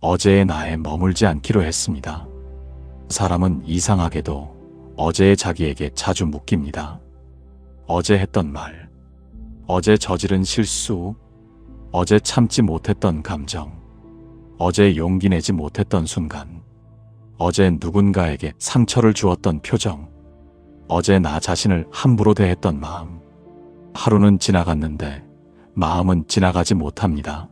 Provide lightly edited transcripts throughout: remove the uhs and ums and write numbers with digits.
어제의 나에 머물지 않기로 했습니다. 사람은 이상하게도 어제의 자기에게 자주 묶입니다. 어제 했던 말, 어제 저지른 실수, 어제 참지 못했던 감정, 어제 용기 내지 못했던 순간, 어제 누군가에게 상처를 주었던 표정, 어제 나 자신을 함부로 대했던 마음. 하루는 지나갔는데 마음은 지나가지 못합니다.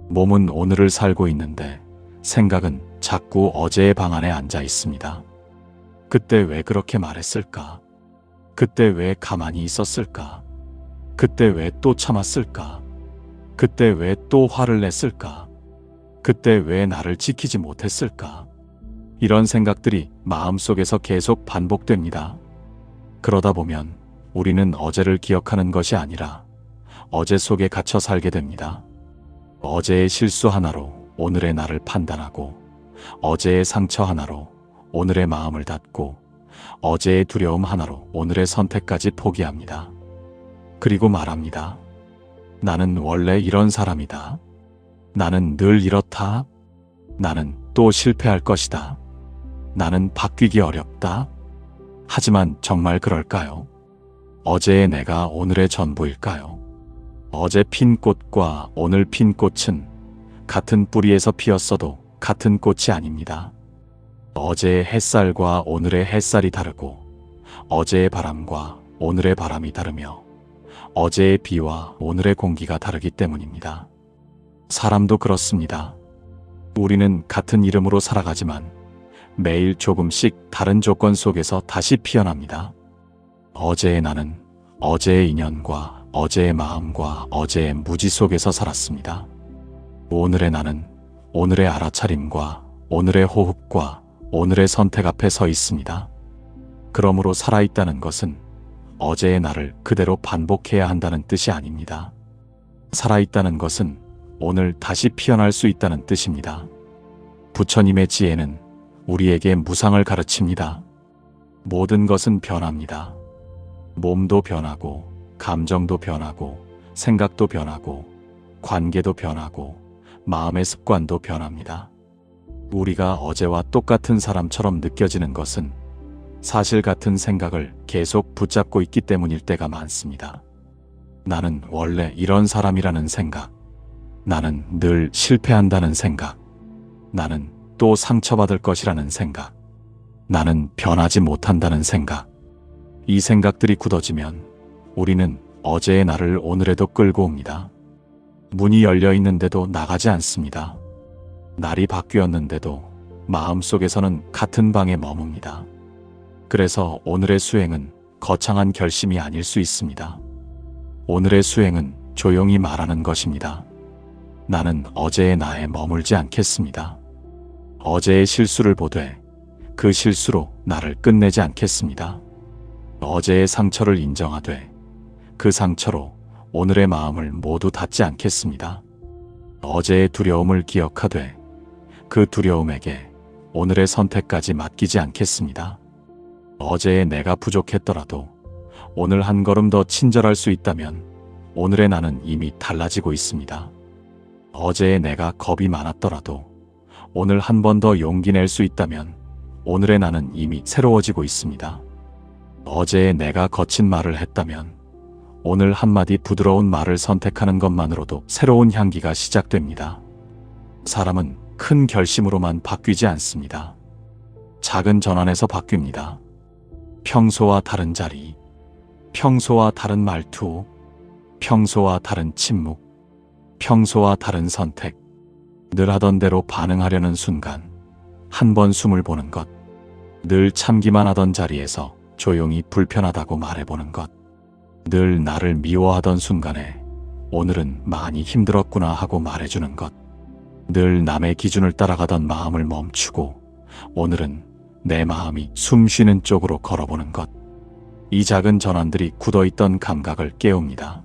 몸은 오늘을 살고 있는데 생각은 자꾸 어제의 방 안에 앉아 있습니다. 그때 왜 그렇게 말했을까? 그때 왜 가만히 있었을까? 그때 왜 또 참았을까? 그때 왜 또 화를 냈을까? 그때 왜 나를 지키지 못했을까? 이런 생각들이 마음속에서 계속 반복됩니다. 그러다 보면 우리는 어제를 기억하는 것이 아니라 어제 속에 갇혀 살게 됩니다. 어제의 실수 하나로 오늘의 나를 판단하고, 어제의 상처 하나로 오늘의 마음을 닫고, 어제의 두려움 하나로 오늘의 선택까지 포기합니다. 그리고 말합니다. 나는 원래 이런 사람이다. 나는 늘 이렇다. 나는 또 실패할 것이다. 나는 바뀌기 어렵다. 하지만 정말 그럴까요? 어제의 내가 오늘의 전부일까요? 어제 핀 꽃과 오늘 핀 꽃은 같은 뿌리에서 피었어도 같은 꽃이 아닙니다. 어제의 햇살과 오늘의 햇살이 다르고, 어제의 바람과 오늘의 바람이 다르며, 어제의 비와 오늘의 공기가 다르기 때문입니다. 사람도 그렇습니다. 우리는 같은 이름으로 살아가지만 매일 조금씩 다른 조건 속에서 다시 피어납니다. 어제의 나는 어제의 인연과 어제의 마음과 어제의 무지 속에서 살았습니다. 오늘의 나는 오늘의 알아차림과 오늘의 호흡과 오늘의 선택 앞에 서 있습니다. 그러므로 살아있다는 것은 어제의 나를 그대로 반복해야 한다는 뜻이 아닙니다. 살아있다는 것은 오늘 다시 피어날 수 있다는 뜻입니다. 부처님의 지혜는 우리에게 무상을 가르칩니다. 모든 것은 변합니다. 몸도 변하고, 감정도 변하고, 생각도 변하고, 관계도 변하고, 마음의 습관도 변합니다. 우리가 어제와 똑같은 사람처럼 느껴지는 것은 사실 같은 생각을 계속 붙잡고 있기 때문일 때가 많습니다. 나는 원래 이런 사람이라는 생각, 나는 늘 실패한다는 생각, 나는 또 상처받을 것이라는 생각, 나는 변하지 못한다는 생각. 이 생각들이 굳어지면 우리는 어제의 나를 오늘에도 끌고 옵니다. 문이 열려 있는데도 나가지 않습니다. 날이 바뀌었는데도 마음속에서는 같은 방에 머뭅니다. 그래서 오늘의 수행은 거창한 결심이 아닐 수 있습니다. 오늘의 수행은 조용히 말하는 것입니다. 나는 어제의 나에 머물지 않겠습니다. 어제의 실수를 보되 그 실수로 나를 끝내지 않겠습니다. 어제의 상처를 인정하되 그 상처로 오늘의 마음을 모두 닫지 않겠습니다. 어제의 두려움을 기억하되 그 두려움에게 오늘의 선택까지 맡기지 않겠습니다. 어제의 내가 부족했더라도 오늘 한 걸음 더 친절할 수 있다면 오늘의 나는 이미 달라지고 있습니다. 어제의 내가 겁이 많았더라도 오늘 한 번 더 용기 낼 수 있다면 오늘의 나는 이미 새로워지고 있습니다. 어제의 내가 거친 말을 했다면 오늘 한마디 부드러운 말을 선택하는 것만으로도 새로운 향기가 시작됩니다. 사람은 큰 결심으로만 바뀌지 않습니다. 작은 전환에서 바뀝니다. 평소와 다른 자리, 평소와 다른 말투, 평소와 다른 침묵, 평소와 다른 선택, 늘 하던 대로 반응하려는 순간, 한 번 숨을 보는 것, 늘 참기만 하던 자리에서 조용히 불편하다고 말해보는 것, 늘 나를 미워하던 순간에 오늘은 많이 힘들었구나 하고 말해주는 것, 늘 남의 기준을 따라가던 마음을 멈추고 오늘은 내 마음이 숨 쉬는 쪽으로 걸어보는 것. 이 작은 전환들이 굳어있던 감각을 깨웁니다.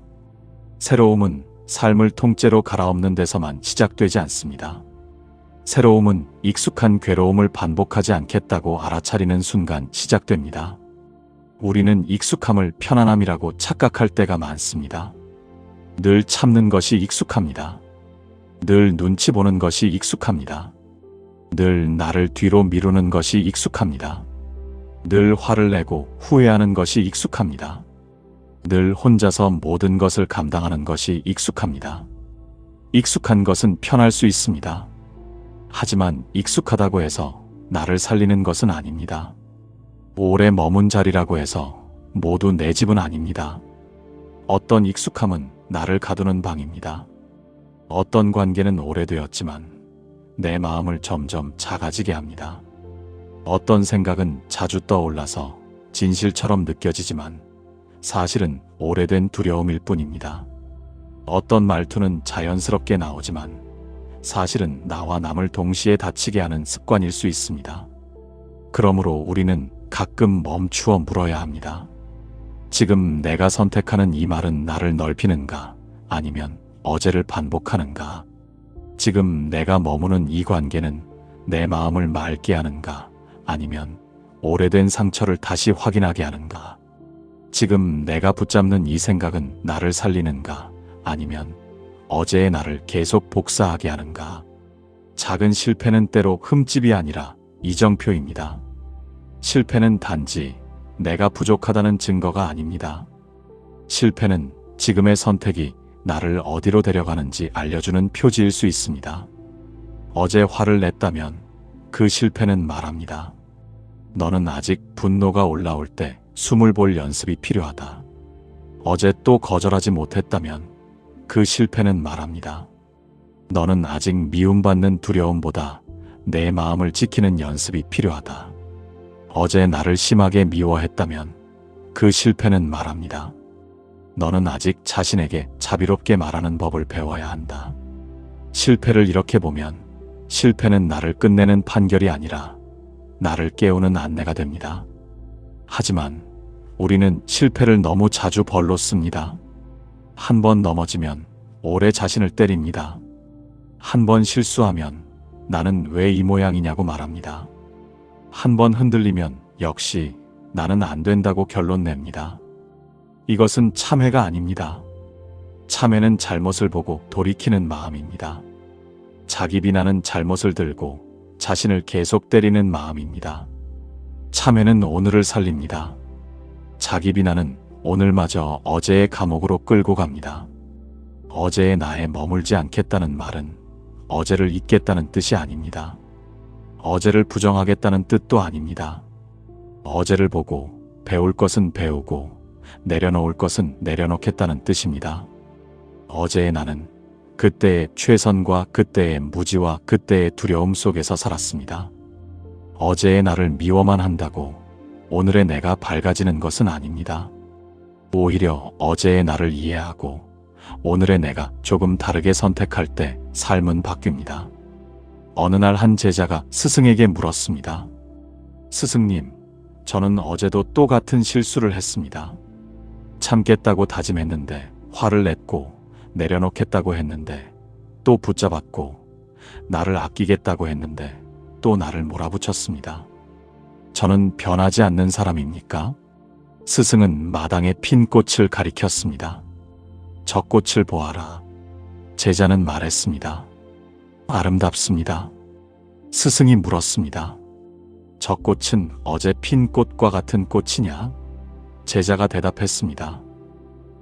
새로움은 삶을 통째로 갈아엎는 데서만 시작되지 않습니다. 새로움은 익숙한 괴로움을 반복하지 않겠다고 알아차리는 순간 시작됩니다. 우리는 익숙함을 편안함이라고 착각할 때가 많습니다. 늘 참는 것이 익숙합니다. 늘 눈치 보는 것이 익숙합니다. 늘 나를 뒤로 미루는 것이 익숙합니다. 늘 화를 내고 후회하는 것이 익숙합니다. 늘 혼자서 모든 것을 감당하는 것이 익숙합니다. 익숙한 것은 편할 수 있습니다. 하지만 익숙하다고 해서 나를 살리는 것은 아닙니다. 오래 머문 자리라고 해서 모두 내 집은 아닙니다. 어떤 익숙함은 나를 가두는 방입니다. 어떤 관계는 오래되었지만 내 마음을 점점 작아지게 합니다. 어떤 생각은 자주 떠올라서 진실처럼 느껴지지만 사실은 오래된 두려움일 뿐입니다. 어떤 말투는 자연스럽게 나오지만 사실은 나와 남을 동시에 다치게 하는 습관일 수 있습니다. 그러므로 우리는 가끔 멈추어 물어야 합니다. 지금 내가 선택하는 이 말은 나를 넓히는가? 아니면 어제를 반복하는가? 지금 내가 머무는 이 관계는 내 마음을 맑게 하는가? 아니면 오래된 상처를 다시 확인하게 하는가? 지금 내가 붙잡는 이 생각은 나를 살리는가? 아니면 어제의 나를 계속 복사하게 하는가? 작은 실패는 때로 흠집이 아니라 이정표입니다. 실패는 단지 내가 부족하다는 증거가 아닙니다. 실패는 지금의 선택이 나를 어디로 데려가는지 알려주는 표지일 수 있습니다. 어제 화를 냈다면 그 실패는 말합니다. 너는 아직 분노가 올라올 때 숨을 볼 연습이 필요하다. 어제 또 거절하지 못했다면 그 실패는 말합니다. 너는 아직 미움받는 두려움보다 내 마음을 지키는 연습이 필요하다. 어제 나를 심하게 미워했다면 그 실패는 말합니다. 너는 아직 자신에게 자비롭게 말하는 법을 배워야 한다. 실패를 이렇게 보면 실패는 나를 끝내는 판결이 아니라 나를 깨우는 안내가 됩니다. 하지만 우리는 실패를 너무 자주 벌로 씁니다. 한 번 넘어지면 오래 자신을 때립니다. 한 번 실수하면 나는 왜 이 모양이냐고 말합니다. 한 번 흔들리면 역시 나는 안 된다고 결론 냅니다. 이것은 참회가 아닙니다. 참회는 잘못을 보고 돌이키는 마음입니다. 자기 비난은 잘못을 들고 자신을 계속 때리는 마음입니다. 참회는 오늘을 살립니다. 자기 비난은 오늘마저 어제의 감옥으로 끌고 갑니다. 어제의 나에 머물지 않겠다는 말은 어제를 잊겠다는 뜻이 아닙니다. 어제를 부정하겠다는 뜻도 아닙니다. 어제를 보고 배울 것은 배우고 내려놓을 것은 내려놓겠다는 뜻입니다. 어제의 나는 그때의 최선과 그때의 무지와 그때의 두려움 속에서 살았습니다. 어제의 나를 미워만 한다고 오늘의 내가 밝아지는 것은 아닙니다. 오히려 어제의 나를 이해하고 오늘의 내가 조금 다르게 선택할 때 삶은 바뀝니다. 어느 날 한 제자가 스승에게 물었습니다. 스승님, 저는 어제도 또 같은 실수를 했습니다. 참겠다고 다짐했는데 화를 냈고 내려놓겠다고 했는데 또 붙잡았고 나를 아끼겠다고 했는데 또 나를 몰아붙였습니다. 저는 변하지 않는 사람입니까? 스승은 마당에 핀 꽃을 가리켰습니다. 저 꽃을 보아라. 제자는 말했습니다. 아름답습니다. 스승이 물었습니다. 저 꽃은 어제 핀 꽃과 같은 꽃이냐? 제자가 대답했습니다.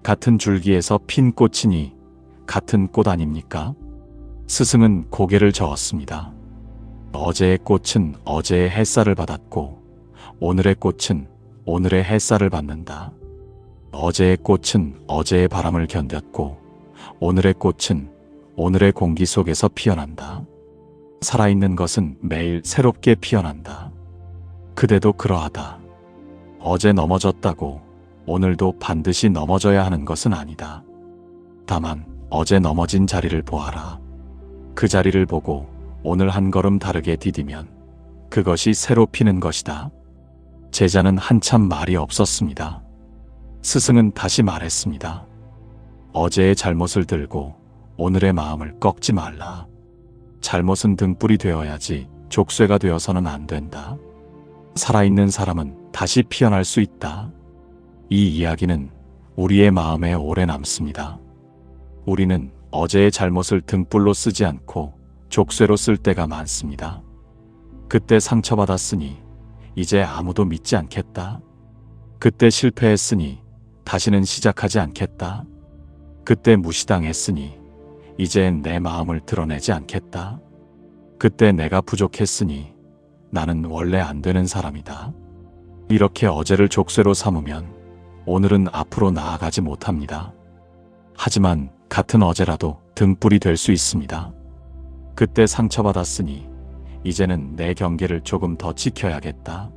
같은 줄기에서 핀 꽃이니 같은 꽃 아닙니까? 스승은 고개를 저었습니다. 어제의 꽃은 어제의 햇살을 받았고 오늘의 꽃은 오늘의 햇살을 받는다. 어제의 꽃은 어제의 바람을 견뎠고 오늘의 꽃은 오늘의 공기 속에서 피어난다. 살아있는 것은 매일 새롭게 피어난다. 그대도 그러하다. 어제 넘어졌다고 오늘도 반드시 넘어져야 하는 것은 아니다. 다만 어제 넘어진 자리를 보아라. 그 자리를 보고 오늘 한 걸음 다르게 디디면 그것이 새로 피는 것이다. 제자는 한참 말이 없었습니다. 스승은 다시 말했습니다. 어제의 잘못을 들고 오늘의 마음을 꺾지 말라. 잘못은 등불이 되어야지 족쇄가 되어서는 안 된다. 살아있는 사람은 다시 피어날 수 있다. 이 이야기는 우리의 마음에 오래 남습니다. 우리는 어제의 잘못을 등불로 쓰지 않고 족쇄로 쓸 때가 많습니다. 그때 상처받았으니 이제 아무도 믿지 않겠다. 그때 실패했으니 다시는 시작하지 않겠다. 그때 무시당했으니 이젠 내 마음을 드러내지 않겠다. 그때 내가 부족했으니 나는 원래 안 되는 사람이다. 이렇게 어제를 족쇄로 삼으면 오늘은 앞으로 나아가지 못합니다. 하지만 같은 어제라도 등불이 될 수 있습니다. 그때 상처받았으니 이제는 내 경계를 조금 더 지켜야겠다.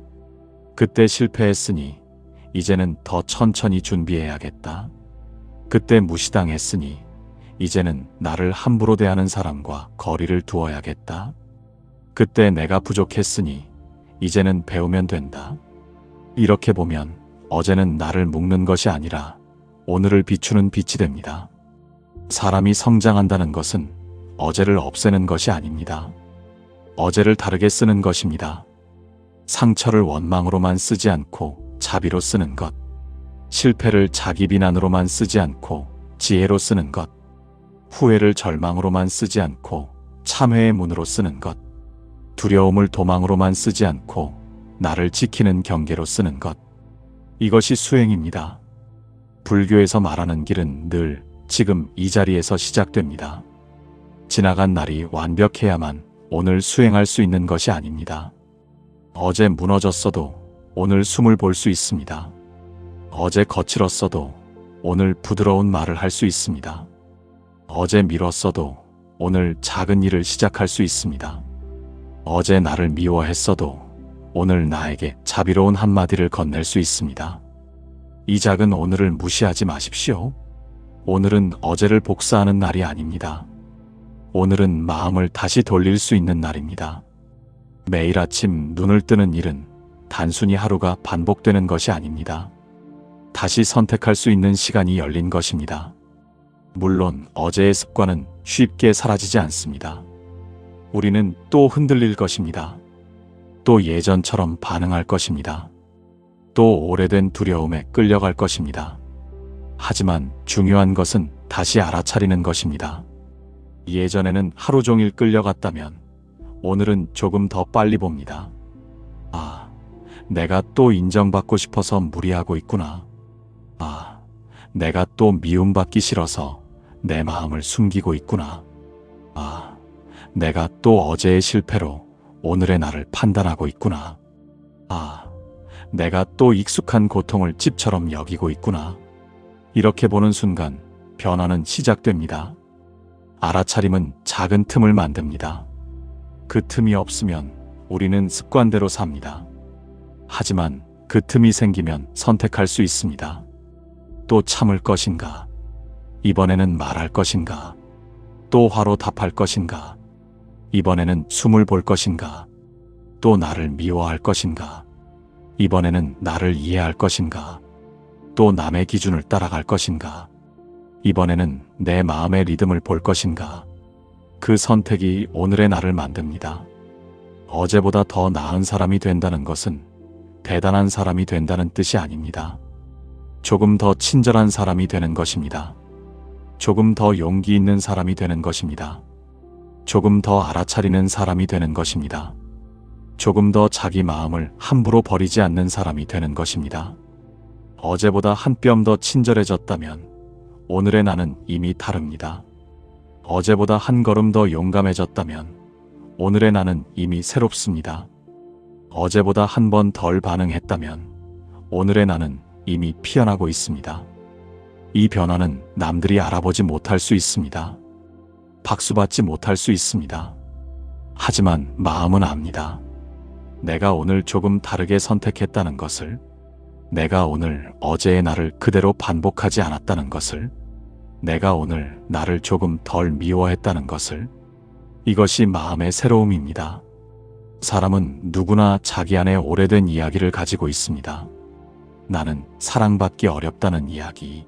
그때 실패했으니 이제는 더 천천히 준비해야겠다. 그때 무시당했으니 이제는 나를 함부로 대하는 사람과 거리를 두어야겠다. 그때 내가 부족했으니 이제는 배우면 된다. 이렇게 보면 어제는 나를 묶는 것이 아니라 오늘을 비추는 빛이 됩니다. 사람이 성장한다는 것은 어제를 없애는 것이 아닙니다. 어제를 다르게 쓰는 것입니다. 상처를 원망으로만 쓰지 않고 자비로 쓰는 것. 실패를 자기 비난으로만 쓰지 않고 지혜로 쓰는 것. 후회를 절망으로만 쓰지 않고 참회의 문으로 쓰는 것. 두려움을 도망으로만 쓰지 않고 나를 지키는 경계로 쓰는 것. 이것이 수행입니다. 불교에서 말하는 길은 늘 지금 이 자리에서 시작됩니다. 지나간 날이 완벽해야만 오늘 수행할 수 있는 것이 아닙니다. 어제 무너졌어도 오늘 숨을 볼 수 있습니다. 어제 거칠었어도 오늘 부드러운 말을 할 수 있습니다. 어제 미뤘어도 오늘 작은 일을 시작할 수 있습니다. 어제 나를 미워했어도 오늘 나에게 자비로운 한마디를 건넬 수 있습니다. 이 작은 오늘을 무시하지 마십시오. 오늘은 어제를 복사하는 날이 아닙니다. 오늘은 마음을 다시 돌릴 수 있는 날입니다. 매일 아침 눈을 뜨는 일은 단순히 하루가 반복되는 것이 아닙니다. 다시 선택할 수 있는 시간이 열린 것입니다. 물론 어제의 습관은 쉽게 사라지지 않습니다. 우리는 또 흔들릴 것입니다. 또 예전처럼 반응할 것입니다. 또 오래된 두려움에 끌려갈 것입니다. 하지만 중요한 것은 다시 알아차리는 것입니다. 예전에는 하루 종일 끌려갔다면 오늘은 조금 더 빨리 봅니다. 아, 내가 또 인정받고 싶어서 무리하고 있구나. 아, 내가 또 미움받기 싫어서 내 마음을 숨기고 있구나. 아, 내가 또 어제의 실패로 오늘의 나를 판단하고 있구나. 아, 내가 또 익숙한 고통을 집처럼 여기고 있구나. 이렇게 보는 순간 변화는 시작됩니다. 알아차림은 작은 틈을 만듭니다. 그 틈이 없으면 우리는 습관대로 삽니다. 하지만 그 틈이 생기면 선택할 수 있습니다. 또 참을 것인가? 이번에는 말할 것인가? 또 화로 답할 것인가? 이번에는 숨을 볼 것인가? 또 나를 미워할 것인가? 이번에는 나를 이해할 것인가? 또 남의 기준을 따라갈 것인가? 이번에는 내 마음의 리듬을 볼 것인가? 그 선택이 오늘의 나를 만듭니다. 어제보다 더 나은 사람이 된다는 것은 대단한 사람이 된다는 뜻이 아닙니다. 조금 더 친절한 사람이 되는 것입니다. 조금 더 용기 있는 사람이 되는 것입니다. 조금 더 알아차리는 사람이 되는 것입니다. 조금 더 자기 마음을 함부로 버리지 않는 사람이 되는 것입니다. 어제보다 한 뼘 더 친절해졌다면 오늘의 나는 이미 다릅니다. 어제보다 한 걸음 더 용감해졌다면 오늘의 나는 이미 새롭습니다. 어제보다 한 번 덜 반응했다면 오늘의 나는 이미 피어나고 있습니다. 이 변화는 남들이 알아보지 못할 수 있습니다. 박수받지 못할 수 있습니다. 하지만 마음은 압니다. 내가 오늘 조금 다르게 선택했다는 것을, 내가 오늘 어제의 나를 그대로 반복하지 않았다는 것을, 내가 오늘 나를 조금 덜 미워했다는 것을, 이것이 마음의 새로움입니다. 사람은 누구나 자기 안에 오래된 이야기를 가지고 있습니다. 나는 사랑받기 어렵다는 이야기,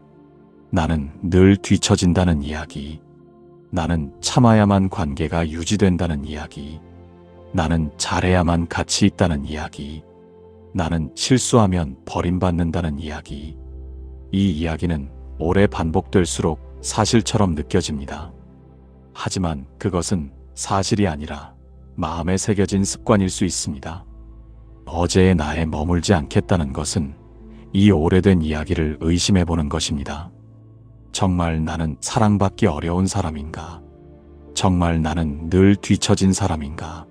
나는 늘 뒤처진다는 이야기, 나는 참아야만 관계가 유지된다는 이야기, 나는 잘해야만 가치 있다는 이야기, 나는 실수하면 버림받는다는 이야기. 이 이야기는 오래 반복될수록 사실처럼 느껴집니다. 하지만 그것은 사실이 아니라 마음에 새겨진 습관일 수 있습니다. 어제의 나에 머물지 않겠다는 것은 이 오래된 이야기를 의심해 보는 것입니다. 정말 나는 사랑받기 어려운 사람인가? 정말 나는 늘 뒤처진 사람인가?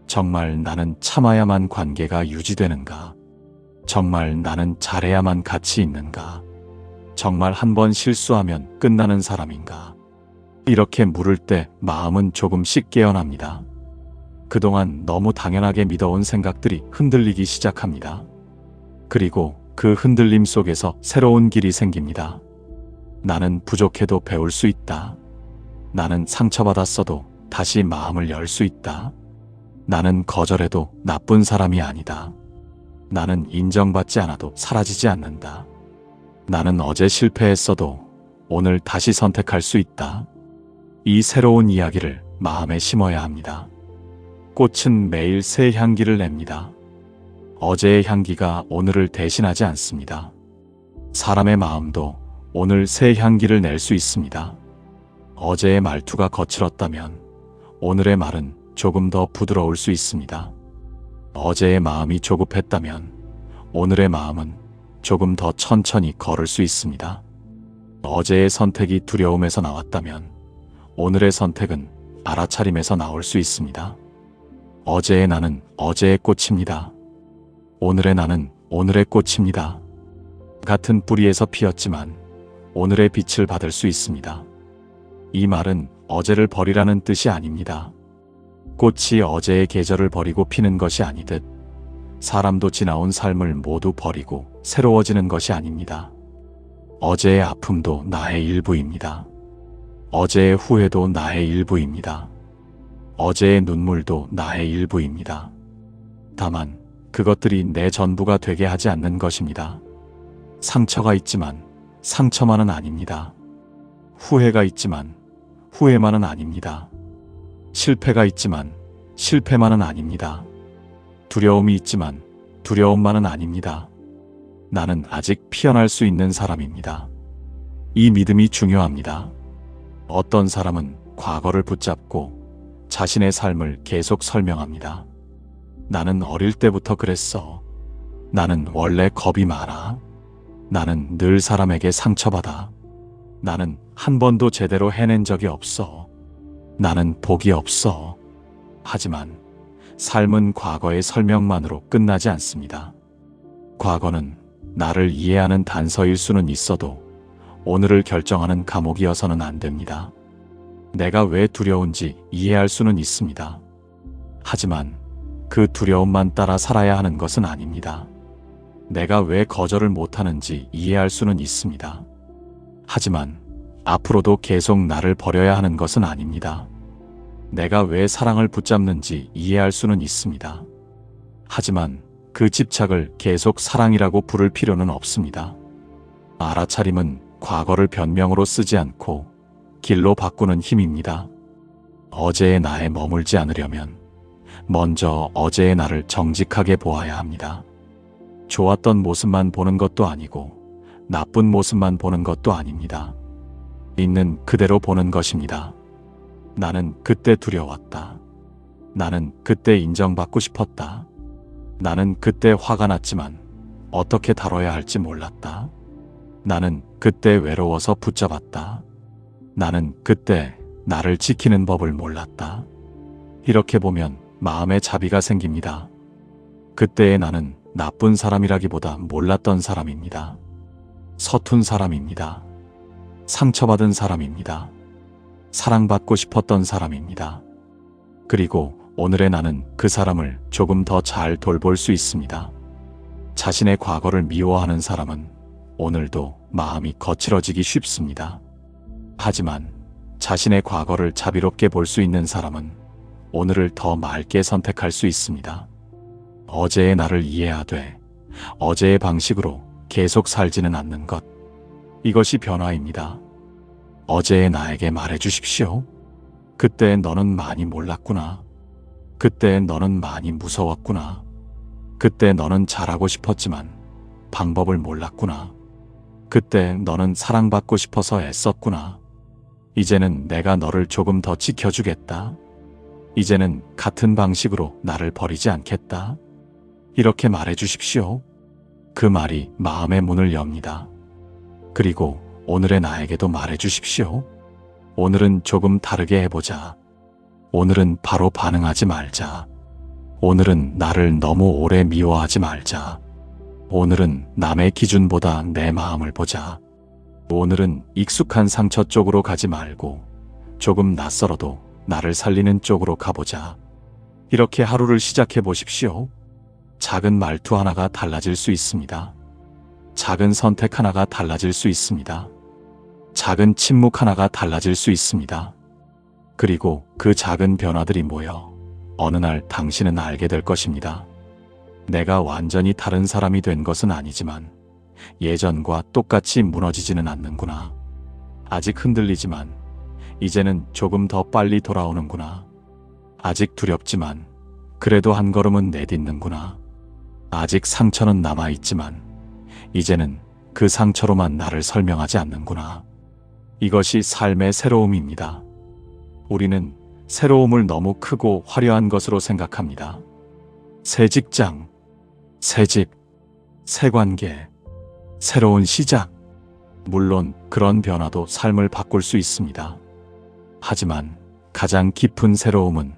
정말 나는 참아야만 관계가 유지되는가? 정말 나는 잘해야만 가치 있는가? 정말 한 번 실수하면 끝나는 사람인가? 이렇게 물을 때 마음은 조금씩 깨어납니다. 그동안 너무 당연하게 믿어온 생각들이 흔들리기 시작합니다. 그리고 그 흔들림 속에서 새로운 길이 생깁니다. 나는 부족해도 배울 수 있다. 나는 상처받았어도 다시 마음을 열 수 있다. 나는 거절해도 나쁜 사람이 아니다. 나는 인정받지 않아도 사라지지 않는다. 나는 어제 실패했어도 오늘 다시 선택할 수 있다. 이 새로운 이야기를 마음에 심어야 합니다. 꽃은 매일 새 향기를 냅니다. 어제의 향기가 오늘을 대신하지 않습니다. 사람의 마음도 오늘 새 향기를 낼 수 있습니다. 어제의 말투가 거칠었다면 오늘의 말은 조금 더 부드러울 수 있습니다. 어제의 마음이 조급했다면 오늘의 마음은 조금 더 천천히 걸을 수 있습니다. 어제의 선택이 두려움에서 나왔다면 오늘의 선택은 알아차림에서 나올 수 있습니다. 어제의 나는 어제의 꽃입니다. 오늘의 나는 오늘의 꽃입니다. 같은 뿌리에서 피었지만 오늘의 빛을 받을 수 있습니다. 이 말은 어제를 버리라는 뜻이 아닙니다. 꽃이 어제의 계절을 버리고 피는 것이 아니듯 사람도 지나온 삶을 모두 버리고 새로워지는 것이 아닙니다. 어제의 아픔도 나의 일부입니다. 어제의 후회도 나의 일부입니다. 어제의 눈물도 나의 일부입니다. 다만 그것들이 내 전부가 되게 하지 않는 것입니다. 상처가 있지만 상처만은 아닙니다. 후회가 있지만 후회만은 아닙니다. 실패가 있지만 실패만은 아닙니다. 두려움이 있지만 두려움만은 아닙니다. 나는 아직 피어날 수 있는 사람입니다. 이 믿음이 중요합니다. 어떤 사람은 과거를 붙잡고 자신의 삶을 계속 설명합니다. 나는 어릴 때부터 그랬어. 나는 원래 겁이 많아. 나는 늘 사람에게 상처받아. 나는 한 번도 제대로 해낸 적이 없어. 나는 복이 없어. 하지만 삶은 과거의 설명만으로 끝나지 않습니다. 과거는 나를 이해하는 단서일 수는 있어도 오늘을 결정하는 감옥이어서는 안 됩니다. 내가 왜 두려운지 이해할 수는 있습니다. 하지만 그 두려움만 따라 살아야 하는 것은 아닙니다. 내가 왜 거절을 못하는지 이해할 수는 있습니다. 하지만 앞으로도 계속 나를 버려야 하는 것은 아닙니다. 내가 왜 사랑을 붙잡는지 이해할 수는 있습니다. 하지만 그 집착을 계속 사랑이라고 부를 필요는 없습니다. 알아차림은 과거를 변명으로 쓰지 않고 길로 바꾸는 힘입니다. 어제의 나에 머물지 않으려면 먼저 어제의 나를 정직하게 보아야 합니다. 좋았던 모습만 보는 것도 아니고 나쁜 모습만 보는 것도 아닙니다. 있는 그대로 보는 것입니다. 나는 그때 두려웠다. 나는 그때 인정받고 싶었다. 나는 그때 화가 났지만 어떻게 다뤄야 할지 몰랐다. 나는 그때 외로워서 붙잡았다. 나는 그때 나를 지키는 법을 몰랐다. 이렇게 보면 마음에 자비가 생깁니다. 그때의 나는 나쁜 사람이라기보다 몰랐던 사람입니다. 서툰 사람입니다. 상처받은 사람입니다. 사랑받고 싶었던 사람입니다. 그리고 오늘의 나는 그 사람을 조금 더 잘 돌볼 수 있습니다. 자신의 과거를 미워하는 사람은 오늘도 마음이 거칠어지기 쉽습니다. 하지만 자신의 과거를 자비롭게 볼 수 있는 사람은 오늘을 더 맑게 선택할 수 있습니다. 어제의 나를 이해하되 어제의 방식으로 계속 살지는 않는 것. 이것이 변화입니다. 어제의 나에게 말해 주십시오. 그때 너는 많이 몰랐구나. 그때 너는 많이 무서웠구나. 그때 너는 잘하고 싶었지만 방법을 몰랐구나. 그때 너는 사랑받고 싶어서 애썼구나. 이제는 내가 너를 조금 더 지켜주겠다. 이제는 같은 방식으로 나를 버리지 않겠다. 이렇게 말해 주십시오. 그 말이 마음의 문을 엽니다. 그리고 오늘의 나에게도 말해 주십시오. 오늘은 조금 다르게 해보자. 오늘은 바로 반응하지 말자. 오늘은 나를 너무 오래 미워하지 말자. 오늘은 남의 기준보다 내 마음을 보자. 오늘은 익숙한 상처 쪽으로 가지 말고 조금 낯설어도 나를 살리는 쪽으로 가보자. 이렇게 하루를 시작해 보십시오. 작은 말투 하나가 달라질 수 있습니다. 작은 선택 하나가 달라질 수 있습니다. 작은 침묵 하나가 달라질 수 있습니다. 그리고 그 작은 변화들이 모여 어느 날 당신은 알게 될 것입니다. 내가 완전히 다른 사람이 된 것은 아니지만 예전과 똑같이 무너지지는 않는구나. 아직 흔들리지만 이제는 조금 더 빨리 돌아오는구나. 아직 두렵지만 그래도 한 걸음은 내딛는구나. 아직 상처는 남아있지만 이제는 그 상처로만 나를 설명하지 않는구나. 이것이 삶의 새로움입니다. 우리는 새로움을 너무 크고 화려한 것으로 생각합니다. 새 직장, 새 집, 새 관계, 새로운 시작. 물론 그런 변화도 삶을 바꿀 수 있습니다. 하지만 가장 깊은 새로움은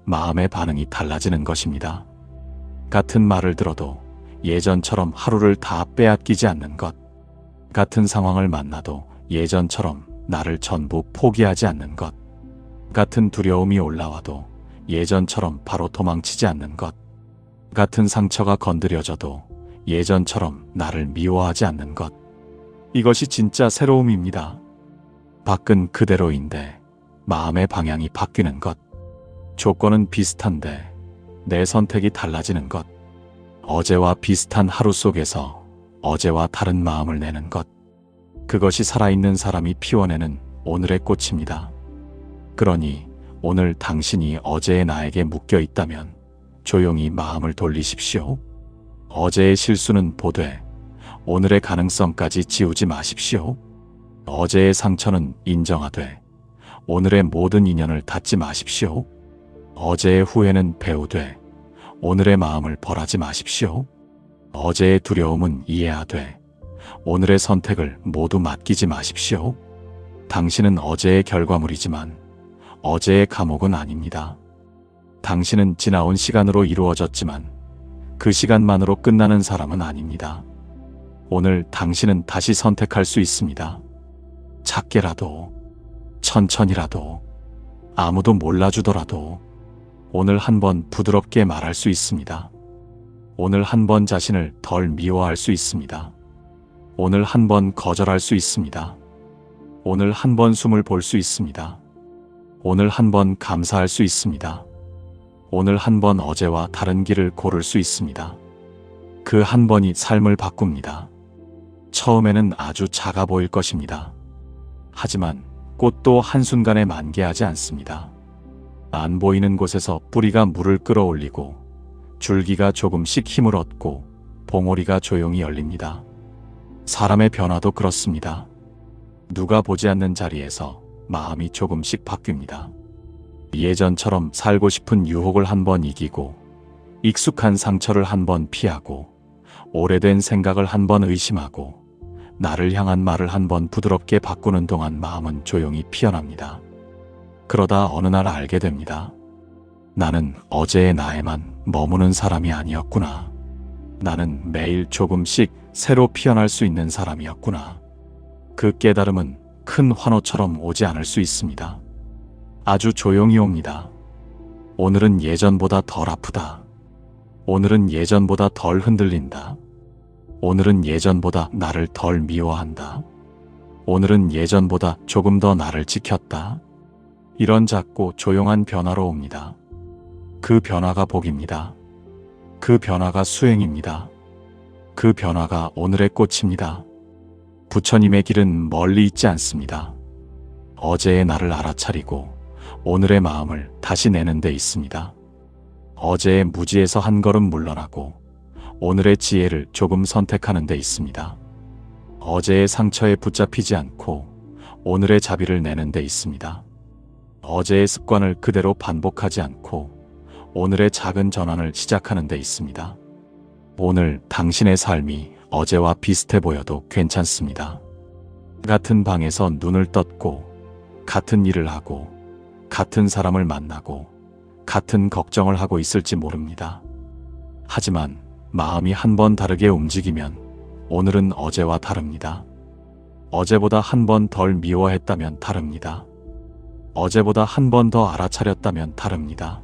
마음의 반응이 달라지는 것입니다. 같은 말을 들어도 예전처럼 하루를 다 빼앗기지 않는 것. 같은 상황을 만나도 예전처럼 나를 전부 포기하지 않는 것. 같은 두려움이 올라와도 예전처럼 바로 도망치지 않는 것. 같은 상처가 건드려져도 예전처럼 나를 미워하지 않는 것. 이것이 진짜 새로움입니다. 밖은 그대로인데 마음의 방향이 바뀌는 것. 조건은 비슷한데 내 선택이 달라지는 것. 어제와 비슷한 하루 속에서 어제와 다른 마음을 내는 것. 그것이 살아있는 사람이 피워내는 오늘의 꽃입니다. 그러니 오늘 당신이 어제의 나에게 묶여 있다면 조용히 마음을 돌리십시오. 어제의 실수는 보되 오늘의 가능성까지 지우지 마십시오. 어제의 상처는 인정하되 오늘의 모든 인연을 닫지 마십시오. 어제의 후회는 배우되 오늘의 마음을 벌하지 마십시오. 어제의 두려움은 이해하되 오늘의 선택을 모두 맡기지 마십시오. 당신은 어제의 결과물이지만 어제의 감옥은 아닙니다. 당신은 지나온 시간으로 이루어졌지만 그 시간만으로 끝나는 사람은 아닙니다. 오늘 당신은 다시 선택할 수 있습니다. 작게라도, 천천히라도, 아무도 몰라주더라도 오늘 한번 부드럽게 말할 수 있습니다. 오늘 한번 자신을 덜 미워할 수 있습니다. 오늘 한번 거절할 수 있습니다. 오늘 한번 숨을 볼 수 있습니다. 오늘 한번 감사할 수 있습니다. 오늘 한번 어제와 다른 길을 고를 수 있습니다. 그 한 번이 삶을 바꿉니다. 처음에는 아주 작아 보일 것입니다. 하지만 꽃도 한순간에 만개하지 않습니다. 안 보이는 곳에서 뿌리가 물을 끌어올리고 줄기가 조금씩 힘을 얻고 봉오리가 조용히 열립니다. 사람의 변화도 그렇습니다. 누가 보지 않는 자리에서 마음이 조금씩 바뀝니다. 예전처럼 살고 싶은 유혹을 한번 이기고 익숙한 상처를 한번 피하고 오래된 생각을 한번 의심하고 나를 향한 말을 한번 부드럽게 바꾸는 동안 마음은 조용히 피어납니다. 그러다 어느 날 알게 됩니다. 나는 어제의 나에만 머무는 사람이 아니었구나. 나는 매일 조금씩 새로 피어날 수 있는 사람이었구나. 그 깨달음은 큰 환호처럼 오지 않을 수 있습니다. 아주 조용히 옵니다. 오늘은 예전보다 덜 아프다. 오늘은 예전보다 덜 흔들린다. 오늘은 예전보다 나를 덜 미워한다. 오늘은 예전보다 조금 더 나를 지켰다. 이런 작고 조용한 변화로 옵니다. 그 변화가 복입니다. 그 변화가 수행입니다. 그 변화가 오늘의 꽃입니다. 부처님의 길은 멀리 있지 않습니다. 어제의 나를 알아차리고 오늘의 마음을 다시 내는 데 있습니다. 어제의 무지에서 한 걸음 물러나고 오늘의 지혜를 조금 선택하는 데 있습니다. 어제의 상처에 붙잡히지 않고 오늘의 자비를 내는 데 있습니다. 어제의 습관을 그대로 반복하지 않고 오늘의 작은 전환을 시작하는 데 있습니다. 오늘 당신의 삶이 어제와 비슷해 보여도 괜찮습니다. 같은 방에서 눈을 떴고, 같은 일을 하고, 같은 사람을 만나고, 같은 걱정을 하고 있을지 모릅니다. 하지만 마음이 한 번 다르게 움직이면 오늘은 어제와 다릅니다. 어제보다 한 번 덜 미워했다면 다릅니다. 어제보다 한 번 더 알아차렸다면 다릅니다.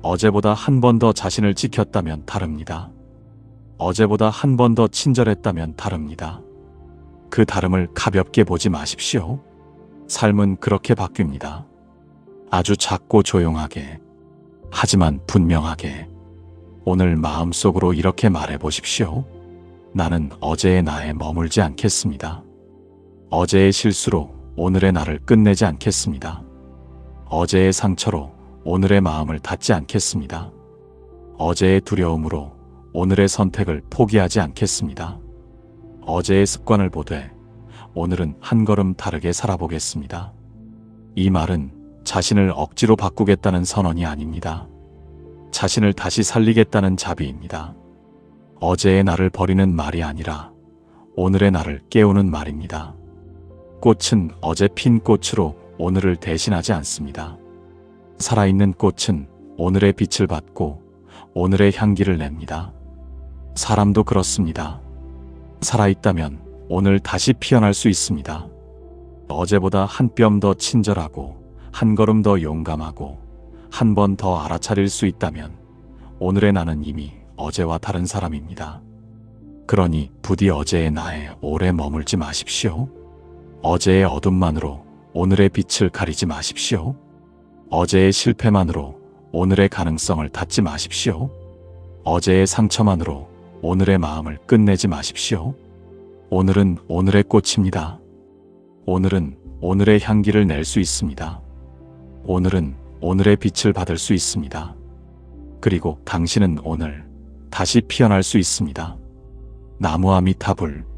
어제보다 한 번 더 자신을 지켰다면 다릅니다. 어제보다 한 번 더 친절했다면 다릅니다. 그 다름을 가볍게 보지 마십시오. 삶은 그렇게 바뀝니다. 아주 작고 조용하게, 하지만 분명하게. 오늘 마음속으로 이렇게 말해 보십시오. 나는 어제의 나에 머물지 않겠습니다. 어제의 실수로 오늘의 나를 끝내지 않겠습니다. 어제의 상처로 오늘의 마음을 닫지 않겠습니다. 어제의 두려움으로 오늘의 선택을 포기하지 않겠습니다. 어제의 습관을 보되 오늘은 한 걸음 다르게 살아보겠습니다. 이 말은 자신을 억지로 바꾸겠다는 선언이 아닙니다. 자신을 다시 살리겠다는 자비입니다. 어제의 나를 버리는 말이 아니라 오늘의 나를 깨우는 말입니다. 꽃은 어제 핀 꽃으로 오늘을 대신하지 않습니다. 살아있는 꽃은 오늘의 빛을 받고 오늘의 향기를 냅니다. 사람도 그렇습니다. 살아있다면 오늘 다시 피어날 수 있습니다. 어제보다 한 뼘 더 친절하고 한 걸음 더 용감하고 한 번 더 알아차릴 수 있다면 오늘의 나는 이미 어제와 다른 사람입니다. 그러니 부디 어제의 나에 오래 머물지 마십시오. 어제의 어둠만으로 오늘의 빛을 가리지 마십시오. 어제의 실패만으로 오늘의 가능성을 닫지 마십시오. 어제의 상처만으로 오늘의 마음을 끝내지 마십시오. 오늘은 오늘의 꽃입니다. 오늘은 오늘의 향기를 낼 수 있습니다. 오늘은 오늘의 빛을 받을 수 있습니다. 그리고 당신은 오늘 다시 피어날 수 있습니다. 나무 아미타불.